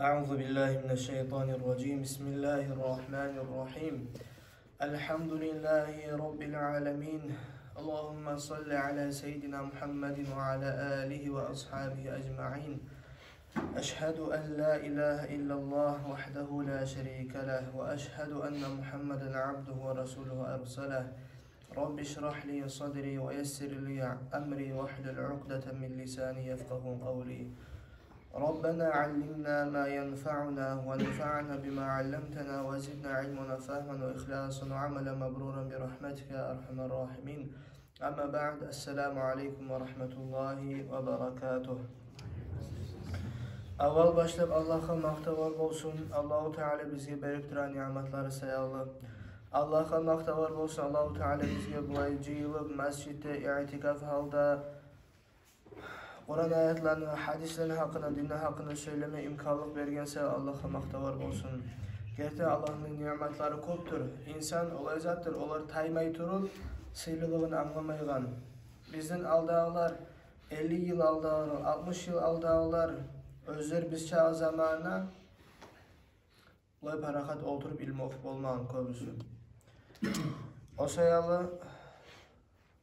أعوذ بالله من الشيطان الرجيم بسم الله الرحمن الرحيم الحمد لله رب العالمين اللهم صل على سيدنا محمد وعلى آله وأصحابه أجمعين أشهد أن لا إله إلا الله وحده لا شريك له وأشهد أن محمدا عبده ورسوله أرسله رب اشرح لي صدري ويسر لي أمري واحلل عقدة من لساني يفقه قولي ربنا علمنا ما ينفعنا وانفعنا بما علمتنا وزدنا علما فهما وإخلاصا وعملا مبرورا برحمتك يا أرحم الراحمين أما بعد السلام عليكم ورحمة الله وبركاته. Avval başlap Allah'a maqtavar bolsun. Allahu Teala bizge berip duran nimetleri sayalı. Allah'a maqtavar bolsun. Allahu Teala bizge bulay jıyılıp mescitte i'tikaf halda Kur'an ayetlerini, hadislerin hakkında, dinin hakkında söyleme imkanlık bergense Allah'a maqtavar bolsun. Gerçi Allah'ın nimetleri koptur. İnsan olay zattır. Olar taymay turup sıylılığını anlamaygan. Bizden aldağılar 50 yıl aldağılar, 60 yıl aldağılar özler biz çağı zamanına olay parakat oturup ilmi okup olmağın köbüsü. O sayalı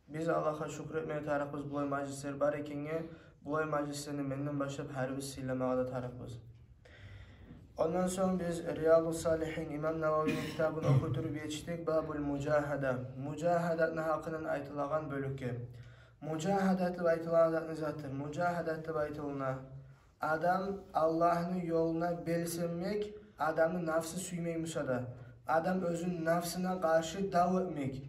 biz Allah'a şükretmeye tarafız bulay majlisler var ekenge bulay majlislerini menden başlayıp her bir siylemağa da tarafız. Ondan sonra biz Riyadus Salihin İmam Nevavi'nin kitabını okuturup geçtik. Babul Mücahada. Mücahadatın hakkının aytılağan bölükü. Mücahadatlı aytılağan zattır. Mücahadatlı aytılığına adam Allah'ın yoluna belsenmek, adamın nafsı süymeyi müsaade. Adam özün nafsına karşı dav etmek.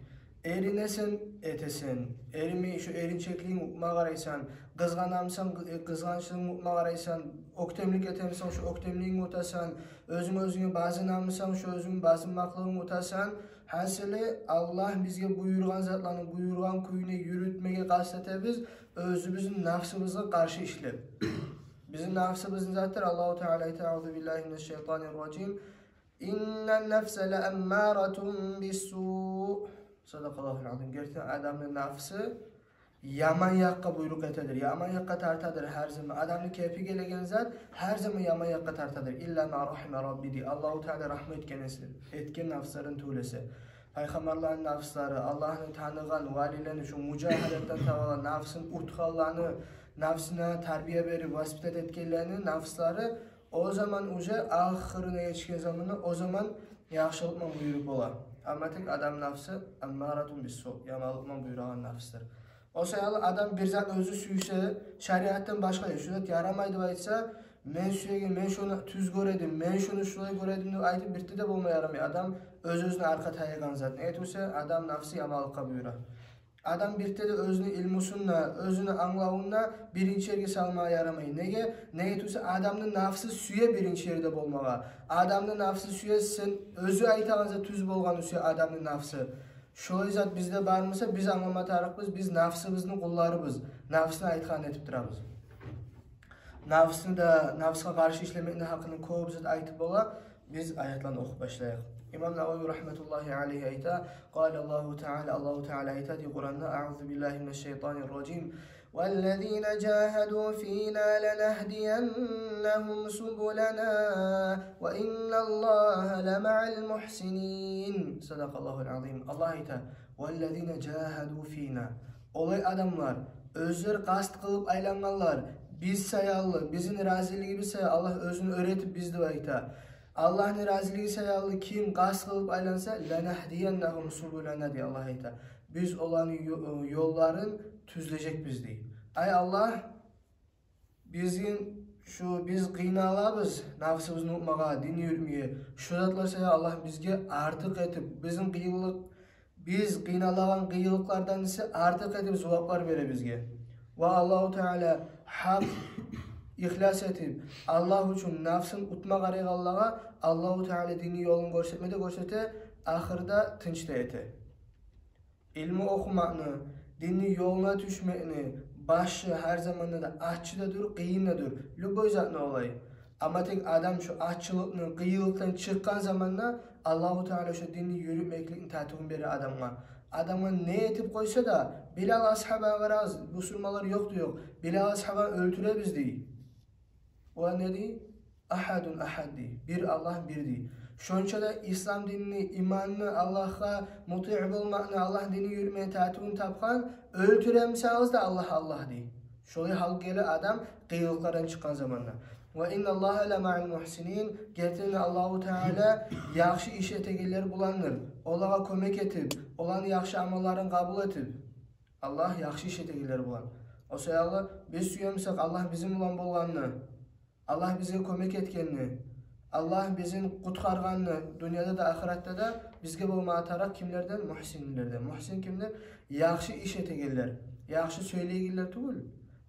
Erinesen etesin. Erimi şu erinçekliğin mutma qaraysan, kızganamsan kızgançlığın mutma qaraysan, oktemlik etemsen şu oktemliğin mutasan, özüne bazınamsan şu özün bazınmaklığın mutasan, hasili Allah bizge buyurgan zatlarını buyurgan kuyunu yürütmeye kastetemiz, özümüzün nafsımıza karşı işlep. Bizim nafsımızın zaten Allahu Teala Euzu billahi mineşşeytanirracim. İnnen nefse le'emmâratun bis-sû. Sadakallahul azim. Gerçekten adamın nafsı yaman yakka buyruk etedir. Yaman yakka tartadır her zaman. Adamın kepi gelegen zat her zaman yaman yakka tartadır. İlla ma rahime rabbidi. Allahu Teala rahmet etken nafsların tuğlesi. Peygamberlerin nafsları, Allah'ın tanıgan valilerini şu mücahidetten tavalan nafsın utkallarını, nafsına terbiye verip vasfitet etkenlerini, nafsları o zaman uca ahirine geçken zamanı o zaman yaxşılıkla buyruk ola. Ama tek adam nafsı emmâratun bis-sû. Yamalıkla buyuran nafsdır. O sayalı adam bir zat özü süyse şeriattan başka şu zat yaramaydı aytsa men süyegen men şunu tüz göredim, men şunu şulay göredim dep aytıp birti de bolmay yaramay. Adam özüne arka tayagan zat. Etuse adam nafsı yamalıkka buyura. Adam birte de özünü ilmusunla, özünü anlauunla birinci yerge salmaya yaramay. Nege? Nege tuse adamın nafsı süye birinci yerde bolmağa. Adamın nafsı süye sen özü aytağınıza tüz bolğanı süye adamın nafsı. Şolay zat bizde barmısa biz anlama tarafız, biz nafsımızın kullarыбыз. Nafsını aytğan etip durabız. Nafsını da nafsına karşı işlemekne hakkını köp zat aytıp bola, biz ayetlerini okup başlayalım. İmam Nevavi rahmetullahi aleyhi ayta Allahu Teala ayta di Kur'an'da A'udhu billahi mineşşeytanirracim وَالَّذ۪ينَ جَاهَدُوا ف۪ينَا لَنَهْدِيَنَّهُمْ سُبُلَنَا وَاِنَّ اللّٰهَ لَمَعَ الْمُحْسِنِينَ Sadakallahul azim. Allah ayta وَالَّذ۪ينَ جَاهَدُوا ف۪ينَا Olay adamlar, özler kast kılıp aylananlar, biz sayallı, bizim raziliği biz sayallı, Allah özünü öğretip bizde ayta. Allah'ın raziliği sayalı kim qas kılıp aylansa lenahdiyennahum subulana diye Allah ayta. Biz olan yolların tüzleyecek biz değil. Ay Allah biz kıynalabız nafsımızın unutmağa, din yürümeye. Şu zatlar saya Allah bizge artık etip bizim biz kıynalagan kıyılıklardan ise artık edip cevaplar vere bizge. Ve Allahu Teala hak İhlas etip Allah için nafsın utma garayg Allah'a Allahu Teala dini yolunu görsete ahırda tınçta ete. İlmi okumakını, dini yoluna düşmekini başı her zamanında da açıda dur, kıyında dur. Lüboy zat ne olay? Ama tek adam şu açılıkını, kıyılıktan çıkan zamanla Allahu Teala şu dini yürütmekliğini tatmin beri adamına. Adamın ne etip koysa da Bilal ashaba varaz, bu sürmalar yoktu yok. Bilal ashaba öldüre biz değil. O ne değil? Ahadun ahad dey. Bir Allah bir dey. Şonça da İslam dinini, imanını, Allah'a muti' bolmakны, Allah dini yürümeye tatibini tapkan, öldüremseniz de Allah Allah dey. Şolay halk gele adam kıyılıklardan çıkan zamanla. Ve inna Allaha la ma'al muhsinin. Getirin Allahu Teala yaxşı iş etegeleri bulanır. Olağa kömek etip, olan yaxşı amalların kabul etip. Allah yaxşı iş etegeleri bulan. O sayılı biz suyamsak Allah bizim ulan bolganını, Allah bize kömek etkenini, Allah bizim kutkarganını, dünyada da ahirette de bizge bolma atarak kimlerden? Muhsinlerden. Muhsin kimler? Yaxşı iş etegeler. Yaxşı söyleyegiler tugul.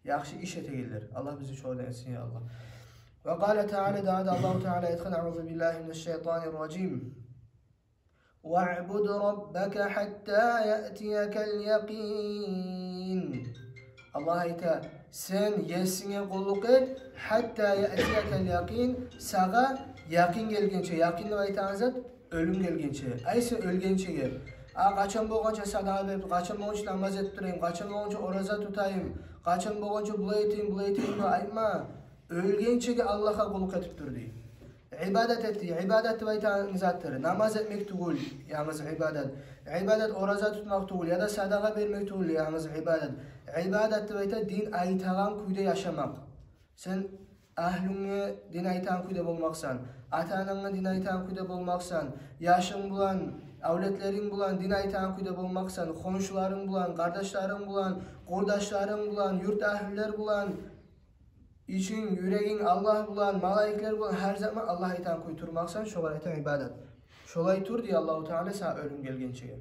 Yaxşı iş etegeler. Allah bizi çoğudan etsin ya Allah. Ve qala Teala da Allahu Teala etken Euzu billahi mineşşeytanirracim. Ve'bud rabbeke hatta ya'tiyekel yakin. Allah ayta sen yesine kulluk et hatta ya'tiyekel yakin, sağa yakin gelgençe. Yakin aytanızat ölüm gelgençe. Aysa ölgençe gel. Kaçan boğanca sadaqa berip, kaçan boğanca namaz ettireyim, kaçan boğanca oraza tutayım, kaçan boğanca bulay eteyim ayma. Ölgençe Allah'a kulluk etip durdu. İbadet etti. İbadet aytanızattır. Namaz etmek tugul, yalnız ibadet. İbadet oraza tutmak tugul ya da sadaqa vermek tugul, yalnız ibadet. İbadet ayta din aytağan kuyda yaşamak. Sen ahlüne din aytağan kuyda bolmaksan, ata-anana din aytağan kuyda bolmaksan, yaşın bulan, avletlerin bulan, din aytağan kuyda bolmaksan, konşuların bulan, kardeşlerin bulan, kurdaşların bulan, yurt ahlüler bulan, için yüreğin Allah bulan, malaikler bulan, her zaman Allah aytağan kuy turmaksan, şolay aytan ibadet. Şolay tur diye Allahu Teala sağ ölüm gelgençe.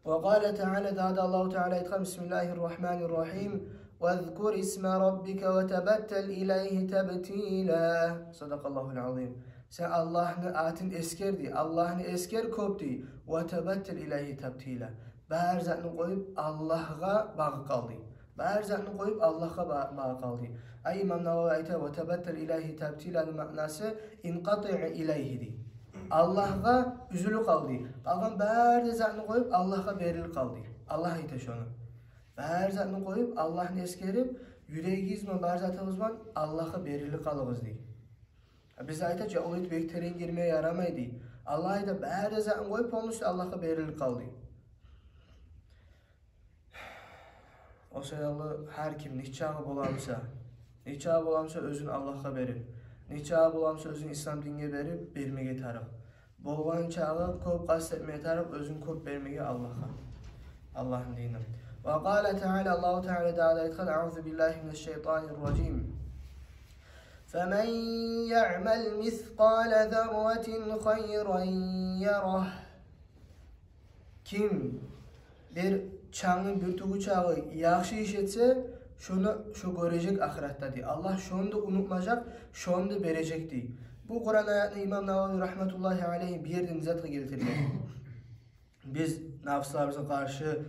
وقال تعالى دعا الله تعالى يتقال بسم الله الرحمن الرحيم واذكر اسم ربك وتبتل إليه تبتيلا صدق الله العظيم. Sen Allah'ın atın eskerdi, Allah'ın esker kopdi ve tebettel ilahi tebtila. Her zatını koyup Allah'a bağı kaldı. Her zatını koyup Allah'a bağı kaldı. Ay İmam Nevavi ayta ve tebettel ilahi tebtila'nın manası inqati' ilahi'di. Allah'a üzülü kaldı. Kalkan her zatını koyup Allah'a beril kaldı. Allah ayta şunu. Her zatını koyup Allah'ın eskerip yüreğizme bar zatımızman Allah'a berili kalığız diye. Biz ayta o it bekterin girmeye yaramaydı. Allah ayta her zatını koyup onun üstü Allah'a berili kaldı. O sayılı her kim niçağı bulamsa özün Allah'a verir. Niçağı bulamsa özün İslam dinine verip vermeye taraf. Bolgan çağı köp kastetmeye taraf özün köp vermeye Allah'ın dinine. Ve qala Teala Allahu Teala da ayetken Euzu billahi mineşşeytanirracim. فَمَنْ يَعْمَلْ مِثْقَالَ ذَرَّةٍ خَيْرًا يَرَهُ. Kim bir çağın bir tuğu çağı yaxşı iş etse şu görecek ahirette diye. Allah şunu da unutmayacak, şunu da verecek diye. Bu Kur'an ayetini İmam Nevavi rahmetullahi aleyhi bir yerden zatı getirdi. Biz nafslarımıza karşı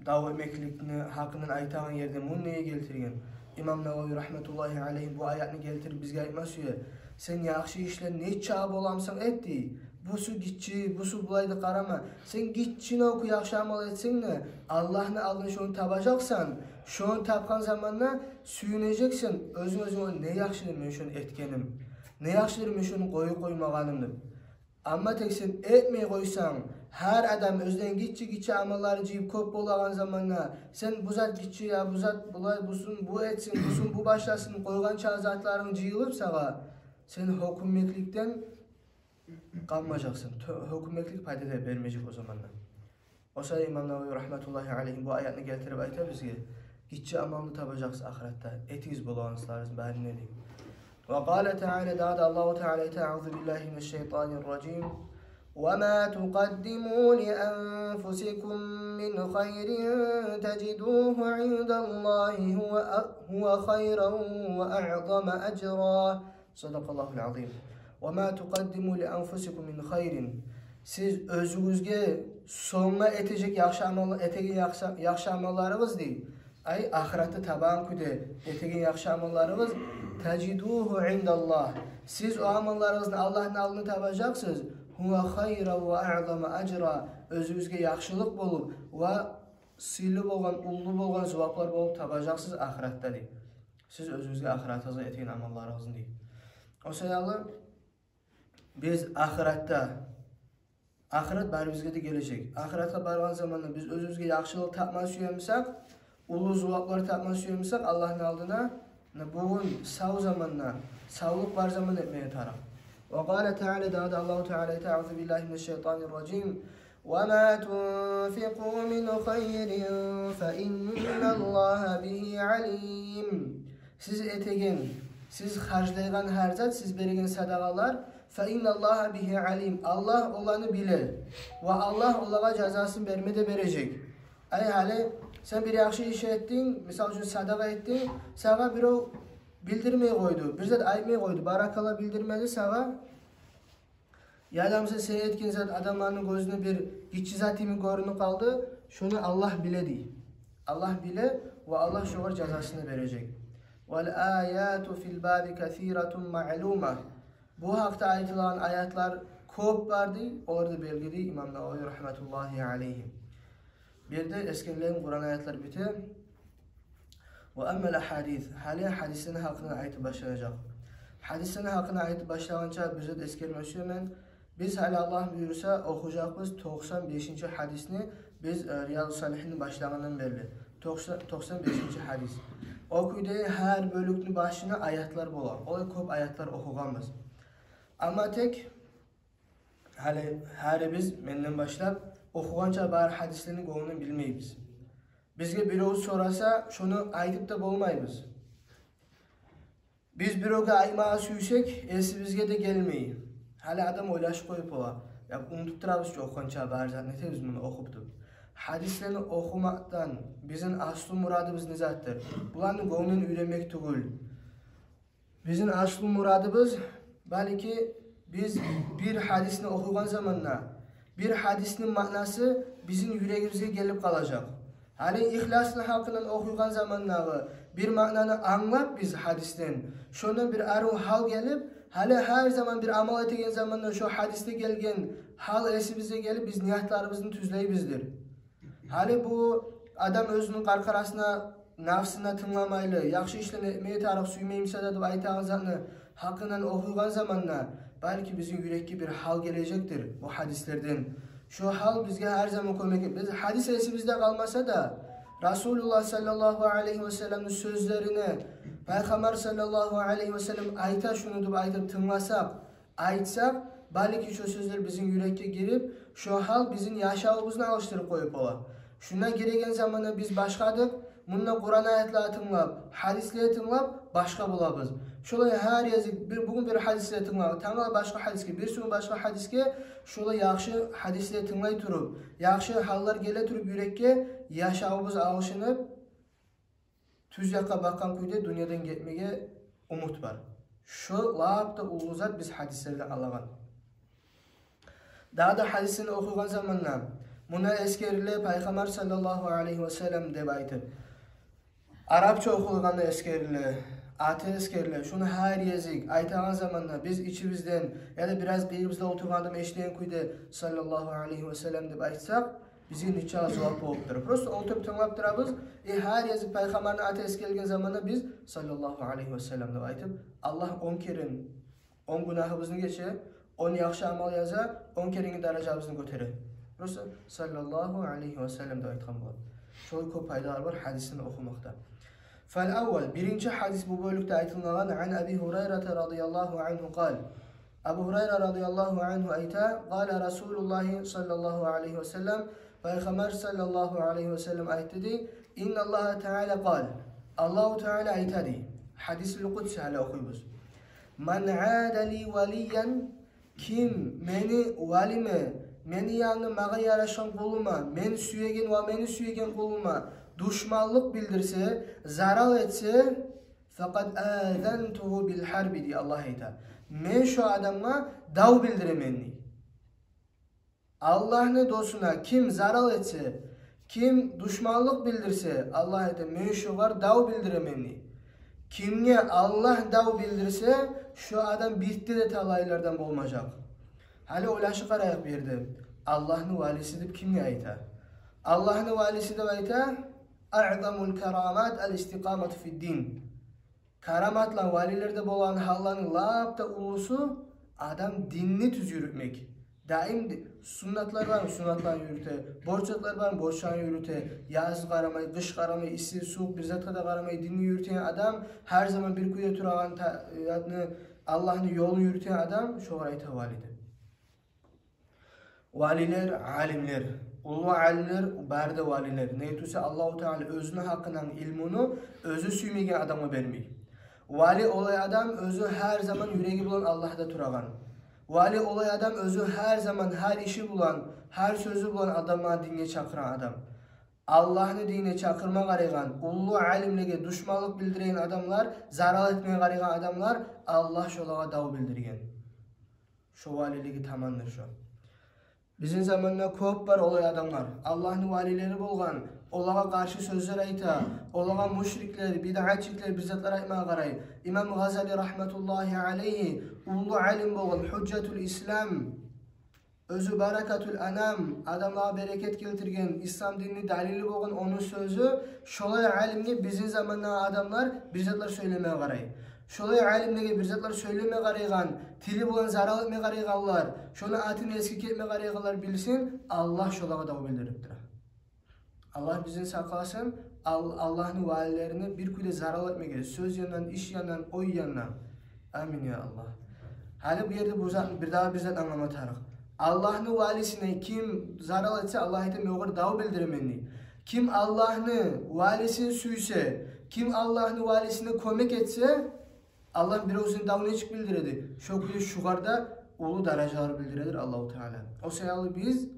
dav emeklilikini hakkının aytağın yerden bunu neye getirgen? İmam Nevavi rahmetullahi aleyhi bu ayetini getirip bizge aytmasıyor. Sen yaxşı işler ne çağı bolamsan et diye. Bu su gitçi, bu su bulaydı qarama. Sen gitçini oku yaxşı amal etsen ne? Allah'ın aldın şunu tabacaksan, şunu tapkan zamanla suyuneceksin. Özün ne yaxşıdır men şunu etkenim. Ne yaxşıdır men şunu koymağanımdır. Ama tek sen etmeye koysan, her adam özden gitçi amalları ciyip köp bolağan zamanla sen bu zat gitçi ya, bu zat bulay, busun, bu etsin, busun, bu başlasın koygan çağ zatlarını ciyılıp sağa, sen hükümetlikten kalmayacaksın. Hükümetlik payda da vermeyecek o zamanlar. O sayı İmam Nevavi rahmetullahi aleyhi bu ayetini getirip ayta bizge gitçi amalını tabacaksın ahirette. Etiz bulağınızlarız bari ne diyeyim. Ve qala Teala da Allahu Teala Euzu billahi mineşşeytanirracim. وَمَا تُقَدِّمُوا لِأَنفُسِكُم مِّنْ خَيْرٍ تَجِدُوهُ عِندَ اللّٰهِ هُوَ خَيْرًا وَأَعْظَمَ أَجْرًا صَدَقَ اللّٰهُ الْعَظِيمُ. وَمَا تُقَدِّمُوا لِأَنفُسِكُم مِّنْ خَيْرٍ. Siz özünüzge sonuna etecek yaxşı amallarınız değil. Ay ahirette taban küde etegen yaxşı amallarınız teciduhu indallah. Siz o amallarınızın Allah'ın alnını tabacaksınız. Huve hayra ve a'zama acra. Özünüzge yaxşılık bolup ve sili bolgan, ullu bolgan zıvaplar bolup tabacaksınız ahirette değil. siz özünüzge ahiretinizga etken amallarınızın deyip. O sayalı biz ahirette ahiret barimizge de gelecek. Ahirete bargan zamanında biz özümüzge yaxşılık tapman suyemsak, ulu zulakları tapman suyemsak Allah'ın aldına bugün sağ zamanına, sağlık var zaman etmeye taraf. Ve qala Teala da Allahu Teala ta'udhu billahi mineşşeytanirracim. وَمَا تُنْفِقُوا مِنْ خَيْرٍ فَإِنَّ اللّٰهَ بِهِ عَلِيمٌ. Siz etegen, siz harclaygan harcat, siz beregen sadaqalar فَإِنَّ اللّٰهَ بِهِ عَلِيمٌ. Allah olanı bilir. Ve Allah olağa cezasını vermede verecek. Ay hali sen bir yaxşı iş ettin, misal üçün sadaqa ettin, sağa bir o bildirmeye koydu. Bir zat aymaya koydu. Barakala bildirmedi sağa. Yadamsa sen etkin zat adamların gözüne bir içi zatimi görünü kaldı. Şunu Allah bile değil. Allah bile ve Allah şu var cezasını verecek. وَالْآيَاتُ فِي الْبَابِ كَثِيرَةٌ مَعْلُومَةٌ. Bu hafta ayetilen ayetler çok vardı. Orada belgeli İmam Nevavi rahmetullahi aleyhi. Bir de eskerilen Kur'an ayetler bitti. وَأَمَّ الْحَدِيث. Hali hadisinin hakkında ayeti başlayacak. Hadisinin hakkında ayeti başlayınca bir de eskermeşiyormen. Biz hala Allah buyursa okuyacağımız 95. hadisini biz Riyad-ı Salih'in başlangından belli. 95. hadis. Okuyduğu her bölükün başına ayetler bolar. O çok ayetler okuğamız. Ama tek her biz menden başlap okuğanca bari hadislerini qoğunu bilmeyiz. Bizge bir oğuz sorasa şunu aytıp da bolmayız. Biz bir oğuga aymağa süysek esi bizge de gelmeyi. Hala adam oylaşı koyup ola. Ya unutup durabız ki okuğanca bari zaten biz bunu okuptuk. Hadislerini okumaktan bizim aslı muradımız nizattır. Bulanın qoğunun üremek tugul. Bizim aslı muradımız belki biz bir hadisini okuyan zamanla bir hadisinin manası bizim yüreğimize gelip kalacak. Hani ihlasın hakkından okuyan zamanla bir mananı anlap biz hadisten. Şundan bir arı hal gelip hani her zaman bir amal ettiğin zamanla şu hadiste gelgen hal esi bize gelip biz niyatlarımızın tüzleyibizdir. Hani bu adam özünün qarqarasına, nafsına tınlamaylı, yaxşı işlerini etmeye taraf suymeyimse de aytağın zatını hakkından okuyan zamanla belki bizim yürekki bir hal gelecektir bu hadislerden. Şu hal bizge her zaman kömek. Biz hadis esi bizde kalmasa da Resulullah sallallahu aleyhi ve sellem'in sözlerini Peygamber sallallahu aleyhi ve sellem ayta şunu deyip aytıp tınlasak, aytsak belki şu sözler bizim yürekke girip şu hal bizim yaşağımızını alıştırıp koyup ola. Şundan gereken zamanda biz başkadık. Bununla Kur'an ayetleri tınlap, hadisleri tınlap başka bulabız. Şöyle her yazık bugün bir hadisleri tınlap, tamam başka hadiske, bir sürü başka hadiske şöyle yaxşı hadisleri tınlay turup, yaxşı hallar gele turup yürekke yaşağımız alışınıp tüz yakka bakkan kuyda dünyadan gitmeye umut var. Şu lağapta uluzat biz hadislerden alagan. Daha da hadisini okuyan zamanla buna eskerile Peygamber sallallahu aleyhi ve sellem deb aytib. Arapça okulganda eskerile, ate eskerile, şunu her yazık aytağın zamanla biz içimizden ya da biraz qiyibizde oturgandım eşleyen kuyda sallallahu aleyhi ve sellem deb aytsak bizi niçe cevap olupdur. Prosto oturup tınlap durabız. Her yazık Peygamber'in ate eskelgen zamanla biz sallallahu aleyhi ve sellem deb aytib Allah 10 kerin 10 günahımızını geçe, 10 yaxşı amal yaza, 10 kerin derecamızını götürür. Prosto sallallahu aleyhi ve sellem deb aytgan bolar. Şöyle çok faydalar var hadisini okumakta. فالأول birinci hadis bu bölükte aytılgan an Abi Hureyre radıyallahu anhu قال. Abu Hureyre radıyallahu anhu ayta قال Resulullah sallallahu aleyhi ve sellem Peygamber sallallahu aleyhi ve sellem aytdi İnna Allah Teala قال. Allahu Teala aytdi. Hadis-i Kudsi hala okuyuz. Man adali valiyan kim meni valime meni yanı mağa yaraşan kuluma men süyegen ve meni süyegen kuluma düşmanlık bildirse, zarar etse fakat azentuhu bil harbi diye Allah ayta. Men şu adama dav bildiremenni. Allah'ın dostuna kim zarar etse, kim düşmanlık bildirse Allah ayta men şu var dav bildiremenni. Kimge Allah dav bildirse şu adam bitti de talaylardan olmayacak. Hali ulaşı qarayak berdi. Allah'ın valisi deb kimge ayta? Allah'ın valisi deb ayta A'zamul keramat el-istiqamatu fi'd-din. karamatla valilerde bolan halların lapta ulusu adam dinini tüz yürütmek. Daim sunnatlar var mı? Sunnatlarını yürüte. Borçluklar var mı? Borçlarını yürüte. Yaz qaramay, kış qaramay, isi, soğuk bir zatla da qaramay dinini yürüten adam her zaman bir kuya turagan Allah'ın yolunu yürüten adam şu garayta valide. Valiler, alimler. Ulu alimler, barda valiler. Neytuse Allahu Teala özünün hakkından ilmunu özü süymegen adama vermey. Vali olay adam özü her zaman yüreği bulan Allah'da turagan. Vali olay adam özü her zaman her işi bulan, her sözü bulan adamla dine çakıran adam. Allah'ını dine çakırma garaygan, ulu alimlege düşmanlık bildiren adamlar, zarar etmeye garaygan adamlar Allah şolağa dav bildirgen. Şu valiligi tamandır şu. Bizim zamanında köp var olay adamlar. Allah'ın valileri bolgan, olağa karşı sözler ayta, olağa müşrikler, bid'atçiler bizzatlar aytmaya garay. İmam Gazali rahmetullahi aleyhi ulu alim bolgan, hüccetül İslam, özü barakatul anam, adamlara bereket keltirgen, İslam dinini dalili bolgan onun sözü, şolay alimge bizim zamanında adamlar bizzatlar söylemeye garay. Şolay alimlege bizzatlar söyleme garaygan, tili bulan zarar etme garayganlar, şonu atını eski ketme garayganlar bilsin, Allah şolağa da bildiriptir. Allah bizim saklasın, Allah'ın valilerini bir kule zarar etmege, söz yanından, iş yanından, oy yanından. Amin ya Allah. Hali bu yerde bir daha bizzat anlama tarık. Allah'ın valisine kim zarar etse Allah etem yoğur dav bildirmeni. Kim Allah'ın valisini süyse, kim Allah'ın valisine kömek etse, Allah bir olsun davranışık bildiredi. Şoklu şugarda ulu dereceler bildiredir Allahu Teala. O seyalı biz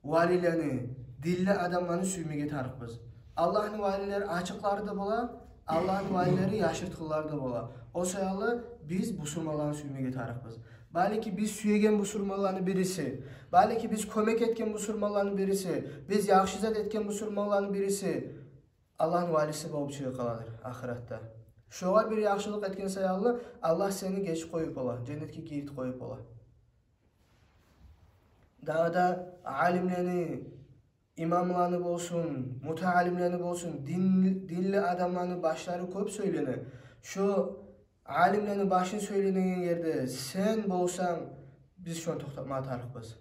valilerini, dille adamlarını süymege tarıkbız. Allah'ın valileri açıkları da bola, Allah'ın valileri yaşırtıkları da bola. O seyalı biz busurmalarını süymege tarıkbız. Belki biz süyegen busurmalarını birisi, belki biz kömek etken busurmalarını birisi, biz yakşizat etken busurmalarını birisi Allah'ın valisi bolup çıkı kaladır ahirette. Şoğa bir yaxşılık etken sayallı, Allah seni geç koyup ola, cennetki girit koyup ola. Daha da alimlerini, imamlarını bolsun, mutalimlerini bolsun, dinli adamlarını başları koyup söylene. Şu alimlerini başını söylenen yerde sen bolsan, biz şu an toxtatmaya tarıqbız.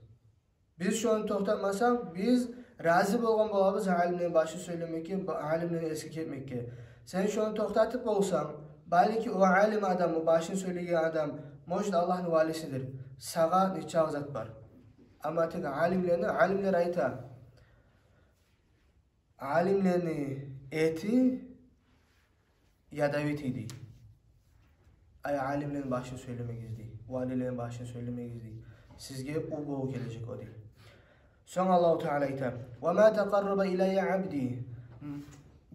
Biz şu an toxtatmasak, biz razı bolgan bolabız alimlerini başı söylemekke, alimlerini eski ketmekke. Sen şu an toxtatıp bolsan, belki o alim adam, o başını söylegen adam, mojud Allah'ın valisidir. Sağa neçe ağzat var. Ama tek alimler ayta. Alimlerini eti ya da vitiydi. Ay alimlerin başını söylemek değil. Valilerin başını söylemek değil. Sizge o boğu gelecek o değil. Sonra Allah-u Teala ayta. وَمَا تَقَرَّبَ إِلَيَّ عَبْدِي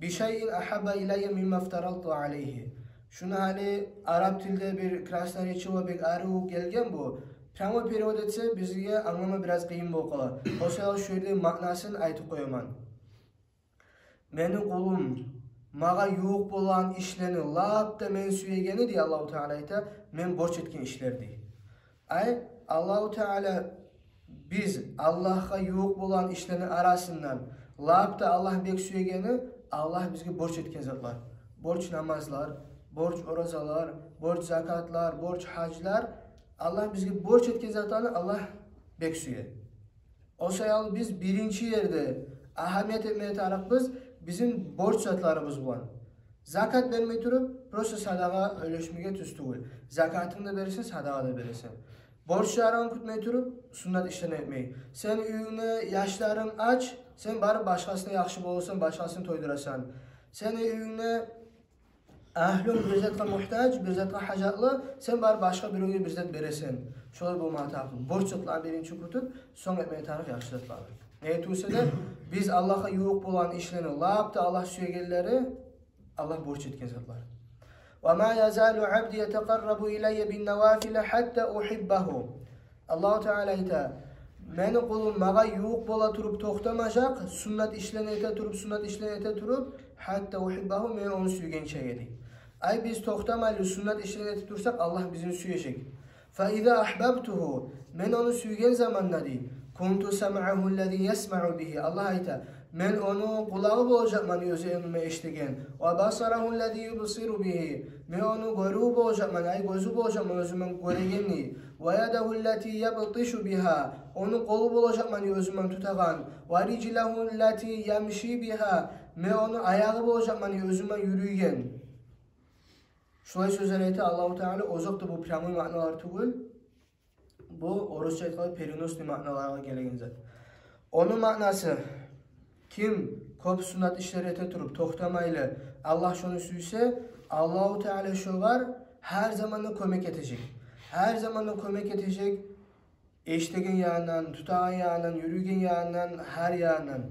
بِشَيْءٍ أَحَبَّ إِلَيَّ مِمَّا اَفْتَرَلْتُ عَلَيْهِ. Şunu hani Arap tilde bir krasnariçi ve bir arı gelgen bu. Pramo periyod etse bizge anlama biraz kıyım boğala. O sefer şöyle manasını aytıp koyaman. Meni kulum mağa yoğuk bolan işlerini lapta men süyegeni diye Allah-u Teala ayta men borç etken işlerdi. Ay Allah-u Teala biz Allah'a yoğuk bolan işlerini arasından lapta Allah bek süyegeni Allah bizge borç etken zatlar. Borç namazlar, borç orazalar, borç zakatlar, borç haclar Allah bizge borç etken zatlarını Allah bek süye. O sayal biz birinci yerde ahamiyet etmeye tarafız bizim borç zatlarımız var. Zakat vermeyi durup prosta sadağa öleşmeye tüstüğü. Zakatını da verirsin, sadağa da verirsin. Borçlarını kutmayı durup sünnet işlerini etmeyi. Sen üyüne yaşların aç, sen bari başkasına yakşı olursan, başkasını toydurasan. Sen üyüne ahlun bir zatla muhtaç, bir zatla hacatlı, sen bari başka bir üyüne bir zat verirsin. Şöyle bu matafı. Borç zatlarını birinci kutup, son etmeye taraf yakşı zatlarını. Neye tüysede biz Allah'a yoğuk bulan işlerini lapta Allah süyegelleri Allah borç etken zatlar. وَمَا يَزَالُ عَبْدِ يَتَقَرَّبُ إِلَيَّ بِالنَّوَافِلَ حَتَّى أُحِبَّهُ. Allah-u Teala ayta, meni kulum mağa yoğuk bola turup toxtamacak, sünnet işlerini ete turup, sünnet işlerini ete turup, hatta uhibbahu meni onu süygen çeyedi. Ay biz toxtamaylı sünnet işlerini ete tursak Allah bizim süyecek. فَإِذَا أَحْبَبْتُهُ. Men onu süygen zamanla değil. Kuntu sam'ahu allazi yesma'u bihi. Allah ayta. Men onun kulağı bolacakman özümü eşitegen. Ve basarahu lezî yubsiru bihi. Men onu görü bolacakman, ay gözü bolacakman özümün göregenni. Ve yedehu lezî yebtişu biha. Onun kolu bolacakman özümün tutagan. Ve riclehu lezî yemşi biha. Men onu ayağı bolacakman özümün yürüygen. Şulay sözler ayeti Allahu Teala ozoktu bu primoy ma'nalar tugul. Bu Orusça ayetler perinosli ma'nalarga gelegen zat. Onun ma'nası kim köp sünnet işleri ete turup toxtamaylı Allah şunu suysa Allahu Teala şolar her zaman kömek edecek. Her zaman kömek edecek. Eştegen yanından, tutağın yanından, yürügen yanından, her yanından.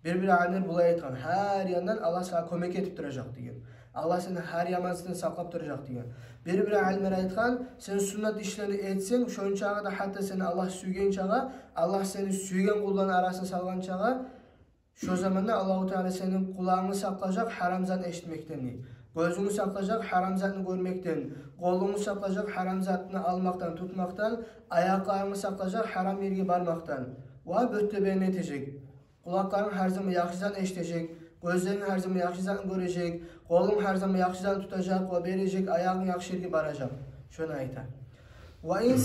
Bir alimler bulay etken her yandan Allah sana kömek edip duracak diyen. Allah seni her yamansını saklap duracak diyen. Bir alimler aytkan sen sünnet işlerini etsen şoyun çağa da hatta seni Allah süygen çağa Allah seni süygen kulların arasına salgan çağa şu zamanda Allahu Teala senin kulağını saklayacak haramzat eşitmekten, gözünü saklayacak haramzatını görmekten, kolunu saklayacak haramzatını almaktan, tutmaktan, ayaklarını saklayacak haram yerge barmaktan. Ve böttebeni etecek. Kulakların her zaman yakşıdan eşitecek, gözlerin her zaman yakşıdan görecek, kolun her zaman yakşıdan tutacak ve verecek, ayağın yakşı yerge baracak. Şunu ayta. Ve in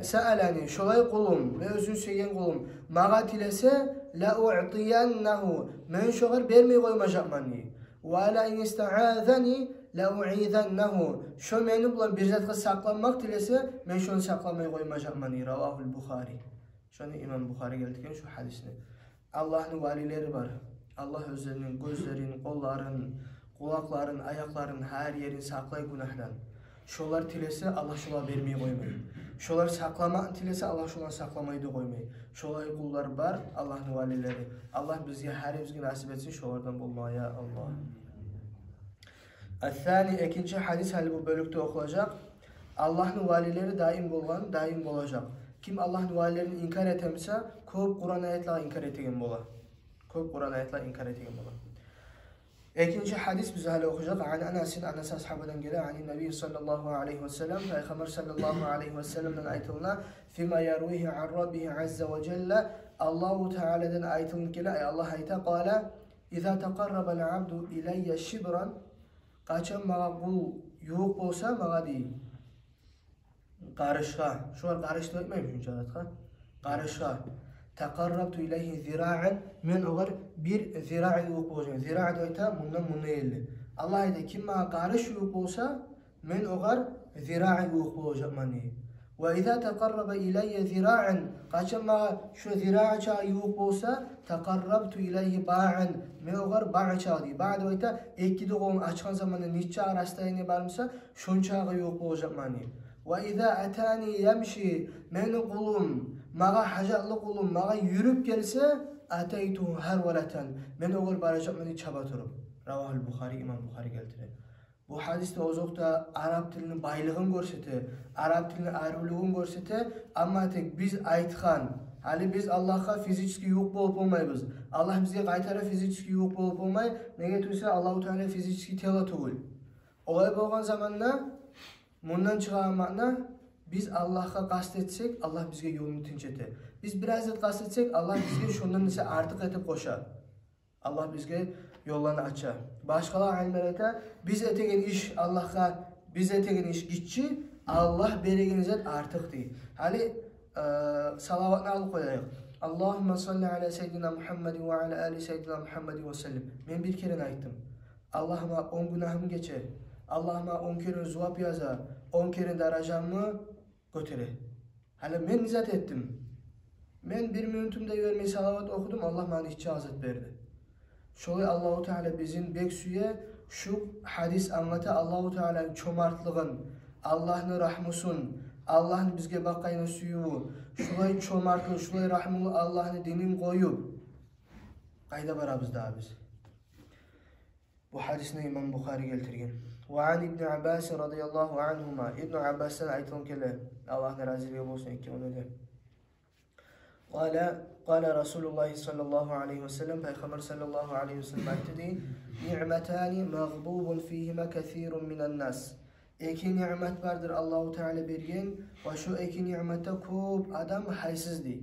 sa'alani şolay kulum ve özün söygen kulum mağa tilese la u'tiyannahu men şoğar bermey koymayacakman ni ve la in ista'azani la u'izannahu şo meni bulan bir zatga saklanmak tilese men şonu saklamay koymayacakman ni ravahul Bukhari. Şonu İmam Bukhari geldiken şu hadisini. Allah'ın valileri var. Allah özlerinin, gözlerin, kolların, kulakların, ayakların her yerini saklay günahdan. Şolar tilese Allah şolar vermeyi koymayı. Şolar saklama tilese Allah şolar saklamayı da koymayı. Şolar kullar var Allah'ın valileri. Allah bizge her bizge nasip etsin şolardan bulmaya Allah. Athani ikinci hadis hali bu bölükte okunacak. Allah'ın valileri daim bolgan, daim olacak. Kim Allah'ın valilerini inkar etemse köp Kur'an ayetleri inkar etegen bola. Köp Kur'an ayetleri inkar etegen bola. İkinci hadis bize hali okuyacak. An Enes'in Enes ashabından gelen Ani Nebi sallallahu aleyhi ve sellem Peygamber sallallahu aleyhi ve sellem'den ayetulna fima yarwihi an Rabbihi azze ve celle Allahu Teala'dan ayetulna gelen Allah ayeta qala İza teqarrabal abdu ileyye şibran qaçan mağa kul yo'q bolsa mağa deyil. Qarışqa. Şu an qarışqa etmeyim çünkü adatqa. Qarışqa. Teqarrabtu ileyhi zira'an men oğar bir zira'i yo'q bolacak. Zira'i doyta bundan elli. Allah ayda kim mağa qarış yo'q bolsa men oğar zira'i yo'q bolacak mani. Ve iza teqarraba ileyye zira'an qaçan mağa şu zira'i çağı yo'q bolsa teqarrabtu ileyhi ba'an men oğar ba'a çağı deyil. Ba'a doyta ikkidi qo'lni açkan zamanda necha arastayını barmasa şonçağı yo'q bolacak mani. Ve iza atani yemşi men kulum mağa hacatlı kulum mağa yürüp gelse ataytuhu herveleten men oğul baracak meni çaba turup. Ravahul Bukhari İmam Bukhari geltire. Bu hadiste ozokta Arap dilinin baylığını görsete, Arap dilinin ayrılığını görsete ama tek biz aytkan hali biz Allah'a fiziki yok bolup olmayız. Allah bizge qaytara fiziki yok bolup olmay. Nege tuysa Allahu Teala fiziki tela tugul. Olay bolgan zamanda bundan çıkan ma'na biz Allah'a kastetsek Allah bizge yolunu tinçete. Biz biraz et kastetsek Allah bizge şundan ise artık etip koşar. Allah bizge yollarını açar. Başkalar alimlere biz etegen iş Allah'a biz etegen iş gitçi Allah beregen zat artık değil. Hali salavatını alıp koyayıq. Allahümme salli ala seyyidina Muhammed ve ala ali seyyidina Muhammed ve sellem. Ben bir kere aytdım. Allah'ıma 10 günahım geçer. Allah'ıma 10 kere zuvap yazar. 10 kere derecamı götüre. Hala ben nizat ettim. Ben bir minutumda vermeyi salavat okudum. Allah bana hiç azat verdi. Şöyle Allahu Teala bizim beksuye şu hadis anlatı Allahu Teala'nın çomartlığın, Allah'ın rahmusun, Allah'ın bizge bakayına suyu, şulay çomartlı, şulay rahmulu Allah'ın dinin koyup kayda barabız daha biz. Bu hadisini İmam Bukhari geltirgen. Ve an İbn Abbas radıyallahu anhuma İbn Abbas'tan aytılan kele Allah'ın raziliği olsun iki onu de. Qala Resulullah sallallahu aleyhi ve sellem Peygamber sallallahu aleyhi ve sellem aytdı. Ni'metani mağdubun fihima kathirun minen nas. İki nimet vardır Allahu Teala bergen ve şu iki nimette köp adam haysizdi.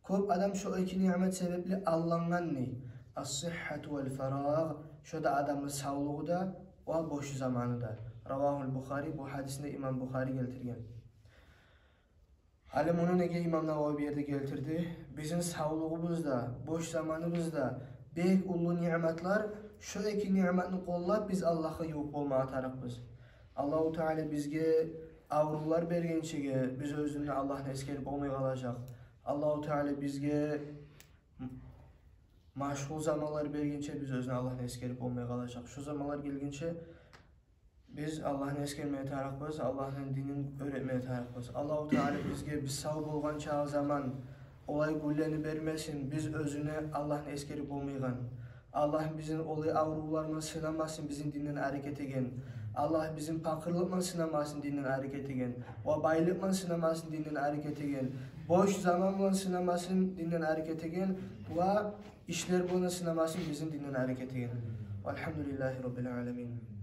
Köp adam şu iki nimet sebeple allangan ni. as-sihhatu vel farag. Şöyle adamın sağlığı da ve boş zamanı da. Ravahul Bukhari, bu hadisinde İmam Bukhari getirgen. Halim onu nege İmam Navavi bir yerde getirdi. Bizim sağlığımızda, boş zamanımızda büyük ulu nimetler, şu iki nimetini kollap biz Allah'a yok olma atarıqız. Allahu Teala bizge avrular bergençege biz özünü Allah'ın eskerip olmay kalacak. Allahu Teala bizge maşgul zamanlar bergençe biz özünü Allah'ın eskerip olmay kalacak. Şu zamanlar gelgince biz Allah'ın eskermeye tarafız, Allah'ın dinini öğretmeye tarafız. Allahu Teala bizge biz sağ bolgan çağı zaman olay gülleni vermesin, biz özünü Allah'ın eskerip olmaygan. Allah bizim olay avrularını sınamasın, bizim dinin hareket egen. Allah bizim fakirlikle sınamasın, dinin hareket egen. Ve baylıkla sınamasın, dinin hareket egen. Boş zamanla sınamasın, dinin hareket egen. Ve işler bunu sınamasın, bizim dinin hareket egen. Elhamdülillahi Rabbil Alemin.